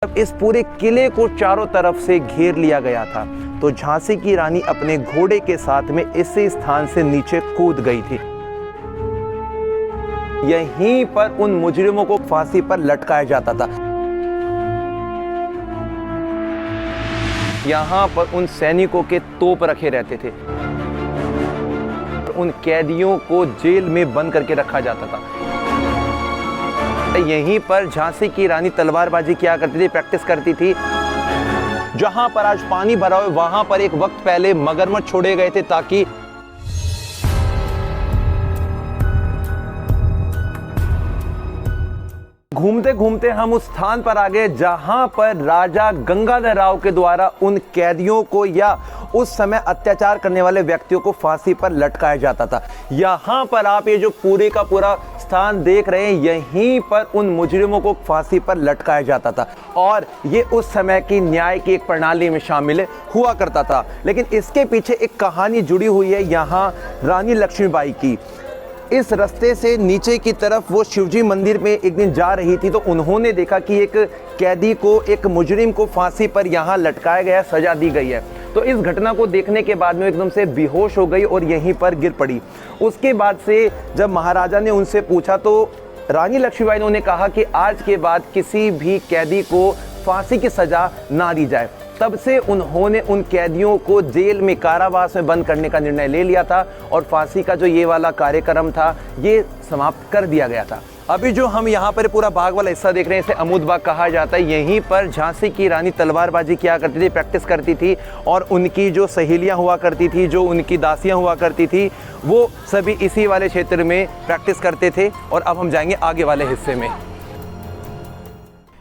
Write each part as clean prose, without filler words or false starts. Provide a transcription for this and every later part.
जब इस पूरे किले को चारों तरफ से घेर लिया गया था तो झांसी की रानी अपने घोड़े के साथ में इसी स्थान से नीचे कूद गई थी। यहीं पर उन मुजरिमों को फांसी पर लटकाया जाता था। यहां पर उन सैनिकों के तोप रखे रहते थे। उन कैदियों को जेल में बंद करके रखा जाता था। यहीं पर झांसी की रानी तलवारबाजी किया करती थी, प्रैक्टिस करती थी। जहां पर आज पानी भरा हो वहां पर एक वक्त पहले मगरमच्छ छोड़े गए थे ताकि घूमते घूमते हम उस स्थान पर आ गए जहां पर राजा गंगाधर राव के द्वारा उन कैदियों को या उस समय अत्याचार करने वाले व्यक्तियों को फांसी पर लटकाया जाता था। यहां पर आप ये जो पूरे का पूरा स्थान देख रहे हैं, यहीं पर उन मुजरिमों को फांसी पर लटकाया जाता था और ये उस समय की न्याय की एक प्रणाली में शामिल हुआ करता था। लेकिन इसके पीछे एक कहानी जुड़ी हुई है यहाँ रानी लक्ष्मीबाई की। इस रास्ते से नीचे की तरफ वो शिवजी मंदिर में एक दिन जा रही थी तो उन्होंने देखा कि एक कैदी को, एक मुजरिम को फांसी पर यहाँ लटकाया गया, सजा दी गई है। तो इस घटना को देखने के बाद में एकदम से बेहोश हो गई और यहीं पर गिर पड़ी। उसके बाद से जब महाराजा ने उनसे पूछा तो रानी लक्ष्मीबाई ने उन्हें कहा कि आज के बाद किसी भी कैदी को फांसी की सजा ना दी जाए। तब से उन्होंने उन कैदियों को जेल में, कारावास में बंद करने का निर्णय ले लिया था और फांसी का जो ये वाला कार्यक्रम था ये समाप्त कर दिया गया था। अभी जो हम यहाँ पर पूरा बाग वाला हिस्सा देख रहे हैं इसे अमूद बाग कहा जाता है। यहीं पर झांसी की रानी तलवारबाजी किया करती थी, प्रैक्टिस करती थी और उनकी जो सहेलियाँ हुआ करती थी, जो उनकी दासियाँ हुआ करती थी, वो सभी इसी वाले क्षेत्र में प्रैक्टिस करते थे। और अब हम जाएंगे आगे वाले हिस्से में।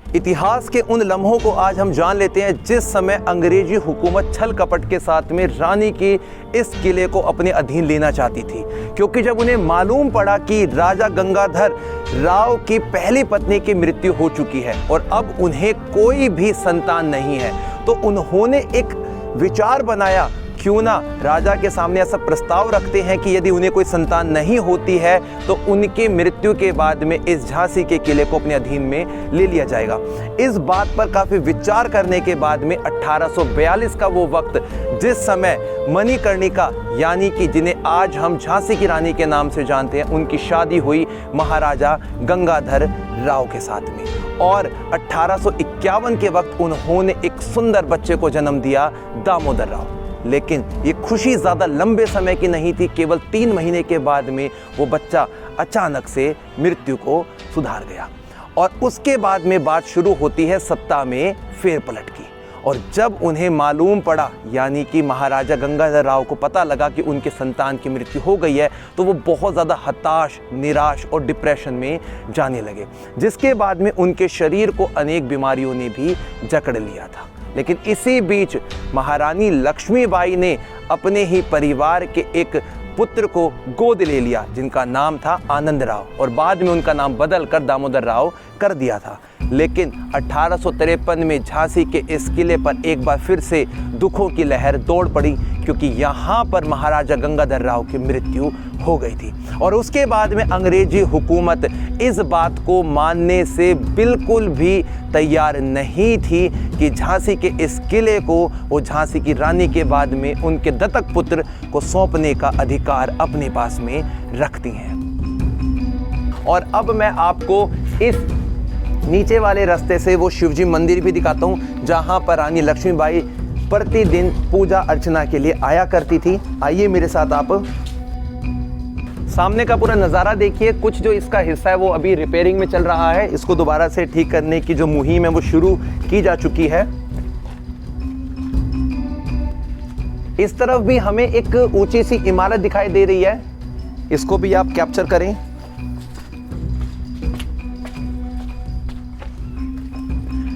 इतिहास के उन लम्हों को आज हम जान लेते हैं जिस समय अंग्रेजी हुकूमत छल कपट के साथ में रानी की इस किले को अपने अधीन लेना चाहती थी। क्योंकि जब उन्हें मालूम पड़ा कि राजा गंगाधर राव की पहली पत्नी की मृत्यु हो चुकी है और अब उन्हें कोई भी संतान नहीं है, तो उन्होंने एक विचार बनाया, क्यों ना राजा के सामने ऐसा प्रस्ताव रखते हैं कि यदि उन्हें कोई संतान नहीं होती है तो उनकी मृत्यु के बाद में इस झांसी के किले को अपने अधीन में ले लिया जाएगा। इस बात पर काफ़ी विचार करने के बाद में 1842 का वो वक्त जिस समय मणिकर्णिका यानी कि जिन्हें आज हम झांसी की रानी के नाम से जानते हैं, उनकी शादी हुई महाराजा गंगाधर राव के साथ में और 1851 के वक्त उन्होंने एक सुंदर बच्चे को जन्म दिया, दामोदर राव। लेकिन ये खुशी ज़्यादा लंबे समय की नहीं थी। केवल 3 महीने के बाद में वो बच्चा अचानक से मृत्यु को सुधार गया और उसके बाद में बात शुरू होती है सत्ता में फेरपलट की। और जब उन्हें मालूम पड़ा, यानी कि महाराजा गंगाधर राव को पता लगा कि उनके संतान की मृत्यु हो गई है, तो वो बहुत ज़्यादा हताश, निराश और डिप्रेशन में जाने लगे, जिसके बाद में उनके शरीर को अनेक बीमारियों ने भी जकड़ लिया था। लेकिन इसी बीच महारानी लक्ष्मीबाई ने अपने ही परिवार के एक पुत्र को गोद ले लिया जिनका नाम था आनंद राव और बाद में उनका नाम बदलकर दामोदर राव कर दिया था। लेकिन 1853 में झांसी के इस किले पर एक बार फिर से दुखों की लहर दौड़ पड़ी क्योंकि यहाँ पर महाराजा गंगाधर राव की मृत्यु हो गई थी। और उसके बाद में अंग्रेजी हुकूमत इस बात को मानने से बिल्कुल भी तैयार नहीं थी कि झांसी के इस किले को वो झांसी की रानी के बाद में उनके दत्तक पुत्र को सौंपने का अधिकार अपने पास में रखती हैं। और अब मैं आपको इस नीचे वाले रास्ते से वो शिवजी मंदिर भी दिखाता हूँ जहाँ पर रानी लक्ष्मीबाई प्रतिदिन पूजा अर्चना के लिए आया करती थी। आइए मेरे साथ आप सामने का पूरा नज़ारा देखिए। कुछ जो इसका हिस्सा है वो अभी रिपेयरिंग में चल रहा है, इसको दोबारा से ठीक करने की जो मुहिम है वो शुरू की जा चुकी है। इस तरफ भी हमें एक ऊंची सी इमारत दिखाई दे रही है, इसको भी आप कैप्चर करें।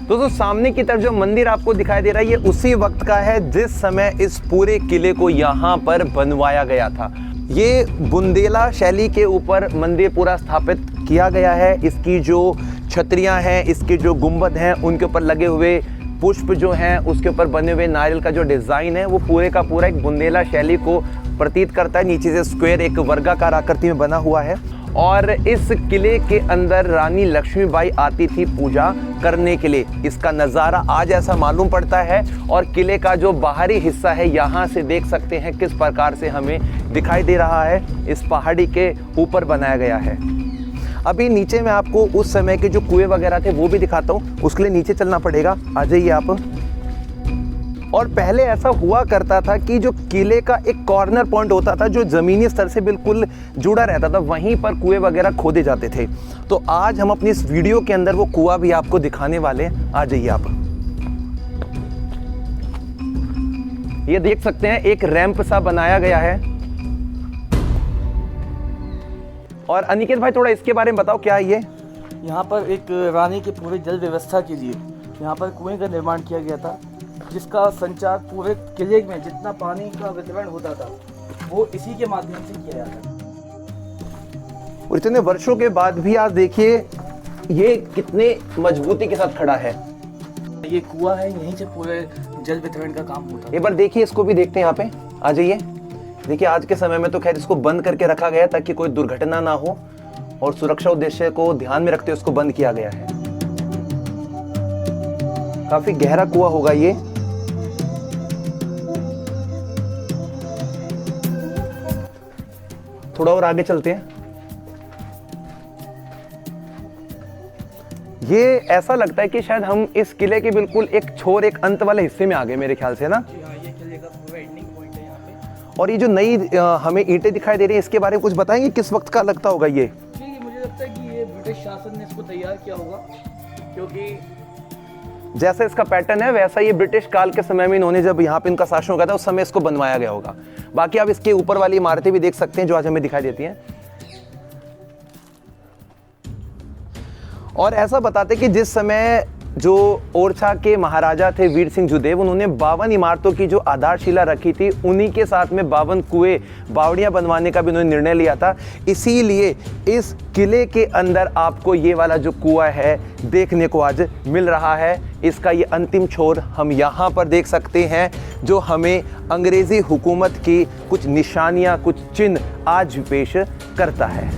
दोस्तों सामने की तरफ जो मंदिर आपको दिखाई दे रहा है ये उसी वक्त का है जिस समय इस पूरे किले को यहाँ पर बनवाया गया था। ये बुंदेला शैली के ऊपर मंदिर पूरा स्थापित किया गया है। इसकी जो छतरियाँ हैं, इसके जो गुंबद हैं, उनके ऊपर लगे हुए पुष्प जो हैं, उसके ऊपर बने हुए नारियल का जो डिज़ाइन है वो पूरे का पूरा एक बुंदेला शैली को प्रतीत करता है। नीचे से स्क्वायर एक वर्गाकार आकृति में बना हुआ है और इस किले के अंदर रानी लक्ष्मीबाई आती थी पूजा करने के लिए। इसका नज़ारा आज ऐसा मालूम पड़ता है और किले का जो बाहरी हिस्सा है यहाँ से देख सकते हैं किस प्रकार से हमें दिखाई दे रहा है। इस पहाड़ी के ऊपर बनाया गया है। अभी नीचे मैं आपको उस समय के जो कुएं वगैरह थे वो भी दिखाता हूँ, उसके लिए नीचे चलना पड़ेगा। आ जाइए आप। और पहले ऐसा हुआ करता था कि जो किले का एक कॉर्नर पॉइंट होता था जो ज़मीनी स्तर से बिल्कुल जुड़ा रहता था, वहीं पर कुएं वगैरह खोदे जाते थे। तो आज हम अपनी इस वीडियो के अंदर वो कुआं भी आपको दिखाने वाले हैं। आ जाइए आप। ये देख सकते हैं एक रैंप सा बनाया गया है। और अनिकेत भाई थोड़ा इसके बारे में बताओ, क्या है ये? यहाँ पर एक रानी की पूरी जल व्यवस्था के लिए यहाँ पर कुएं का निर्माण किया गया था, जिसका संचार पूरे किले में जितना पानी का वितरण होता था वो इसी के माध्यम से किया जाता था। और इतने वर्षों के बाद भी आज देखिए ये कितने मजबूती के साथ खड़ा है। ये कुआं है, यहीं से पूरे जल वितरण का काम होता है। एक बार देखिए, इसको भी देखते हैं। यहाँ पे आ जाइए। देखिए आज के समय में तो खैर इसको बंद करके रखा गया ताकि कोई दुर्घटना ना हो और सुरक्षा उद्देश्य को ध्यान में रखते हुए उसको बंद किया गया है। काफी गहरा कुआं होगा ये। थोड़ा और आगे चलते हैं। ये ऐसा लगता है कि शायद हम इस किले के बिल्कुल एक छोर एक अंत वाले हिस्से में आ गए मेरे ख्याल से ना। ये किले का पूरा एंडिंग पॉइंट है यहाँ पे। और ये जो नई हमें ईंटें दिखाई दे रही हैं, इसके बारे में कुछ बताएंगे? किस वक्त का लगता होगा ये? जी, मुझे लगता है कि ये ब्रिटिश शासन ने इसको तैयार किया होगा, क्योंकि जैसा इसका पैटर्न है वैसा ये ब्रिटिश काल के समय में इन्होंने जब यहाँ पे इनका शासन हुआ था उस समय इसको बनवाया गया होगा। बाकी आप इसके ऊपर वाली इमारतें भी देख सकते हैं जो आज हमें दिखाई देती हैं। और ऐसा बताते कि जिस समय जो ओरछा के महाराजा थे वीर सिंह जुदेव, उन्होंने 52 इमारतों की जो आधारशिला रखी थी, उन्हीं के साथ में 52 कुएं बावड़ियां बनवाने का भी उन्होंने निर्णय लिया था। इसीलिए इस किले के अंदर आपको ये वाला जो कुआं है देखने को आज मिल रहा है। इसका ये अंतिम छोर हम यहाँ पर देख सकते हैं, जो हमें अंग्रेज़ी हुकूमत की कुछ निशानियाँ, कुछ चिन्ह आज पेश करता है।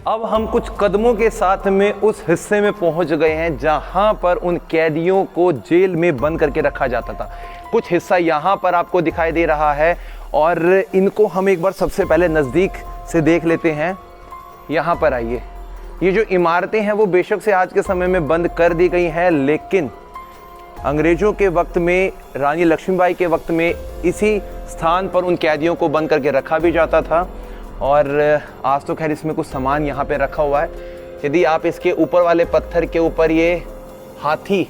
अब हम कुछ कदमों के साथ में उस हिस्से में पहुंच गए हैं जहां पर उन कैदियों को जेल में बंद करके रखा जाता था। कुछ हिस्सा यहां पर आपको दिखाई दे रहा है और इनको हम एक बार सबसे पहले नज़दीक से देख लेते हैं। यहां पर आइए। ये जो इमारतें हैं वो बेशक से आज के समय में बंद कर दी गई हैं, लेकिन अंग्रेज़ों के वक्त में, रानी लक्ष्मीबाई के वक्त में इसी स्थान पर उन कैदियों को बंद करके रखा भी जाता था। और आज तो खैर इसमें कुछ सामान यहाँ पे रखा हुआ है। यदि आप इसके ऊपर वाले पत्थर के ऊपर ये हाथी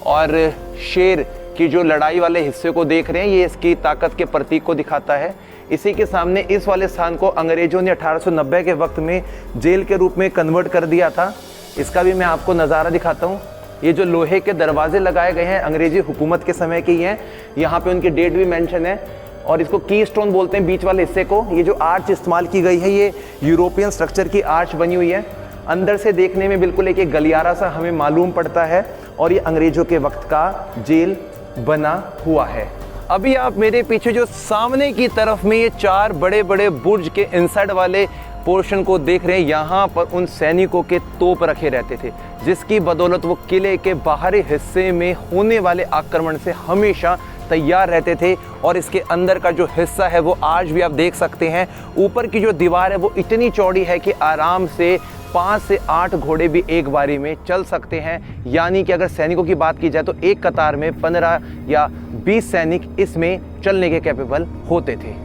और शेर की जो लड़ाई वाले हिस्से को देख रहे हैं, ये इसकी ताकत के प्रतीक को दिखाता है। इसी के सामने इस वाले स्थान को अंग्रेज़ों ने 1890 के वक्त में जेल के रूप में कन्वर्ट कर दिया था। इसका भी मैं आपको नज़ारा दिखाता हूँ। ये जो लोहे के दरवाजे लगाए गए हैं अंग्रेज़ी हुकूमत के समय के ही हैं। यहाँ पे उनकी डेट भी मेंशन है और इसको की स्टोन बोलते हैं बीच वाले हिस्से को। ये जो आर्च इस्तेमाल की गई है ये यूरोपियन स्ट्रक्चर की आर्च बनी हुई है। अंदर से देखने में बिल्कुल एक गलियारा सा हमें मालूम पड़ता है और ये अंग्रेज़ों के वक्त का जेल बना हुआ है। अभी आप मेरे पीछे जो सामने की तरफ में ये 4 बड़े बड़े बुर्ज के इनसाइड वाले पोर्शन को देख रहे हैं, यहाँ पर उन सैनिकों के तोप रखे रहते थे, जिसकी बदौलत वो किले के बाहरी हिस्से में होने वाले आक्रमण से हमेशा तैयार रहते थे। और इसके अंदर का जो हिस्सा है वो आज भी आप देख सकते हैं। ऊपर की जो दीवार है वो इतनी चौड़ी है कि आराम से 5 से 8 घोड़े भी एक बारी में चल सकते हैं। यानी कि अगर सैनिकों की बात की जाए तो एक कतार में 15 या 20 सैनिक इसमें चलने के कैपेबल होते थे।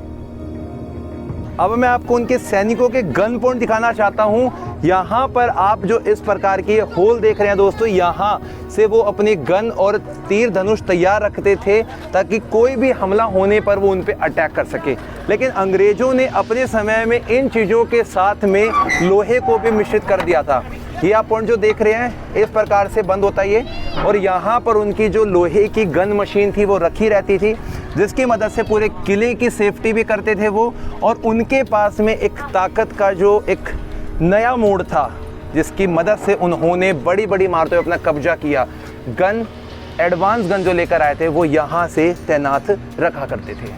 अब मैं आपको उनके सैनिकों के गन पॉइंट दिखाना चाहता हूं। यहाँ पर आप जो इस प्रकार के होल देख रहे हैं दोस्तों, यहाँ से वो अपने गन और तीर धनुष तैयार रखते थे ताकि कोई भी हमला होने पर वो उन पे अटैक कर सके। लेकिन अंग्रेज़ों ने अपने समय में इन चीज़ों के साथ में लोहे को भी मिश्रित कर दिया था। ये आप पॉइंट जो देख रहे हैं इस प्रकार से बंद होता है ये, और यहाँ पर उनकी जो लोहे की गन मशीन थी वो रखी रहती थी, जिसकी मदद से पूरे किले की सेफ्टी भी करते थे वो। और उनके पास में एक ताकत का जो एक नया मोड़ था जिसकी मदद से उन्होंने बड़ी बड़ी इमारतों पर अपना कब्जा किया। गन, एडवांस गन जो लेकर आए थे वो यहाँ से तैनात रखा करते थे।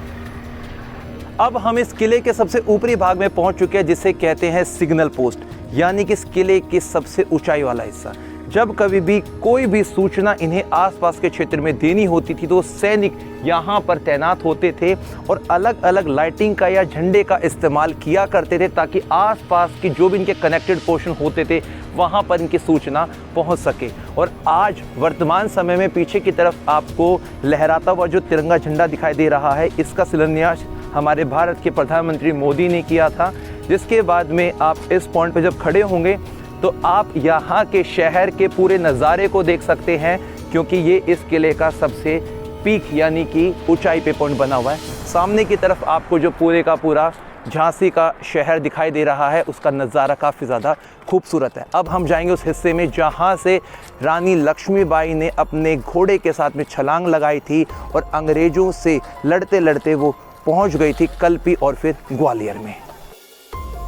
अब हम इस किले के सबसे ऊपरी भाग में पहुंच चुके हैं जिसे कहते हैं सिग्नल पोस्ट, यानी कि इस किले की सबसे ऊंचाई वाला हिस्सा। जब कभी भी कोई भी सूचना इन्हें आसपास के क्षेत्र में देनी होती थी तो सैनिक यहाँ पर तैनात होते थे और अलग अलग लाइटिंग का या झंडे का इस्तेमाल किया करते थे ताकि आसपास की जो भी इनके कनेक्टेड पोर्शन होते थे वहाँ पर इनकी सूचना पहुँच सके। और आज वर्तमान समय में पीछे की तरफ आपको लहराता हुआ जो तिरंगा झंडा दिखाई दे रहा है, इसका शिलान्यास हमारे भारत के प्रधानमंत्री मोदी ने किया था। जिसके बाद में आप इस पॉइंट पर जब खड़े होंगे तो आप यहाँ के शहर के पूरे नज़ारे को देख सकते हैं, क्योंकि ये इस किले का सबसे पीक यानी कि ऊंचाई पे पॉइंट बना हुआ है। सामने की तरफ आपको जो पूरे का पूरा झांसी का शहर दिखाई दे रहा है, उसका नज़ारा काफ़ी ज़्यादा खूबसूरत है। अब हम जाएंगे उस हिस्से में जहाँ से रानी लक्ष्मीबाई ने अपने घोड़े के साथ में छलांग लगाई थी और अंग्रेज़ों से लड़ते लड़ते वो पहुँच गई थी कल्पी और फिर ग्वालियर में।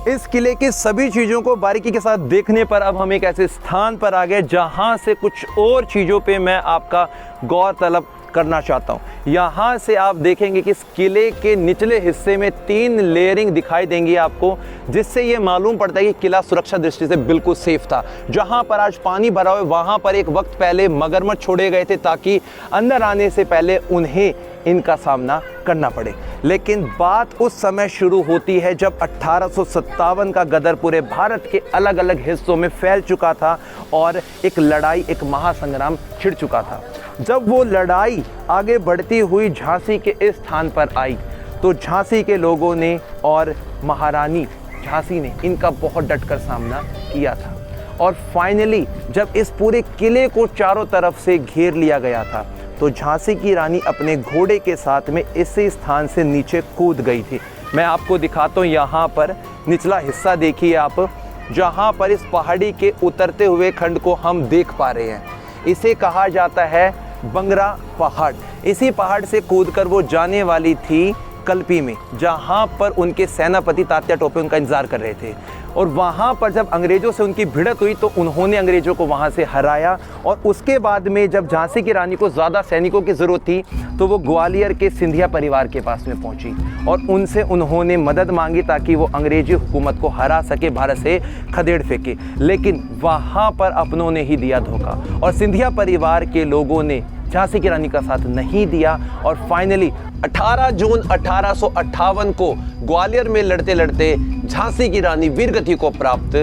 इस किले की सभी चीज़ों को बारीकी के साथ देखने पर अब हम एक ऐसे स्थान पर आ गए जहां से कुछ और चीज़ों पे मैं आपका गौर तलब करना चाहता हूं। यहाँ से आप देखेंगे कि इस किले के निचले हिस्से में 3 लेयरिंग दिखाई देंगी आपको, जिससे ये मालूम पड़ता है कि किला सुरक्षा दृष्टि से बिल्कुल सेफ था। जहाँ पर आज पानी भरा हुआ है वहाँ पर एक वक्त पहले मगरमच्छ छोड़े गए थे ताकि अंदर आने से पहले उन्हें इनका सामना करना पड़े। लेकिन बात उस समय शुरू होती है जब 1857 का गदर पूरे भारत के अलग अलग हिस्सों में फैल चुका था और एक लड़ाई, एक महासंग्राम छिड़ चुका था। जब वो लड़ाई आगे बढ़ती हुई झांसी के इस स्थान पर आई तो झांसी के लोगों ने और महारानी झांसी ने इनका बहुत डटकर सामना किया था। और फाइनली जब इस पूरे किले को चारों तरफ से घेर लिया गया था तो झांसी की रानी अपने घोड़े के साथ में इसी स्थान से नीचे कूद गई थी। मैं आपको दिखाता हूँ, यहाँ पर निचला हिस्सा देखिए आप, जहाँ पर इस पहाड़ी के उतरते हुए खंड को हम देख पा रहे हैं। इसे कहा जाता है बंगरा पहाड़। इसी पहाड़ से कूदकर वो जाने वाली थी कल्पी में, जहाँ पर उनके सेनापति तात्या टोपे उनका इंतजार कर रहे थे। और वहाँ पर जब अंग्रेज़ों से उनकी भिड़त हुई तो उन्होंने अंग्रेज़ों को वहाँ से हराया। और उसके बाद में जब झांसी की रानी को ज़्यादा सैनिकों की ज़रूरत थी तो वो ग्वालियर के सिंधिया परिवार के पास में पहुँची और उनसे उन्होंने मदद मांगी ताकि वो अंग्रेज़ी हुकूमत को हरा सके, भारत से खदेड़ फेंके। लेकिन वहाँ पर अपनों ने ही दिया धोखा और सिंधिया परिवार के लोगों ने झांसी की रानी का साथ नहीं दिया। और फाइनली 18 जून 1858 को ग्वालियर में लड़ते लड़ते झांसी की रानी वीरगति को प्राप्त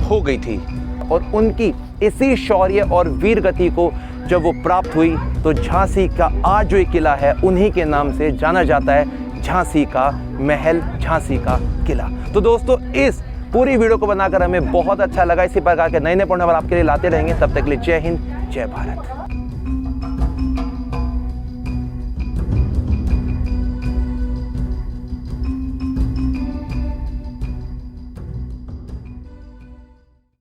हो गई थी। और उनकी इसी शौर्य और वीरगति को जब वो प्राप्त हुई तो झांसी का आज जो किला है उन्हीं के नाम से जाना जाता है, झांसी का महल, झांसी का किला। तो दोस्तों, इस पूरी वीडियो को बनाकर हमें बहुत अच्छा लगा। इसी प्रकार के नए नए पॉइंट आपके लिए लाते रहेंगे। तब तक के लिए जय हिंद, जय भारत।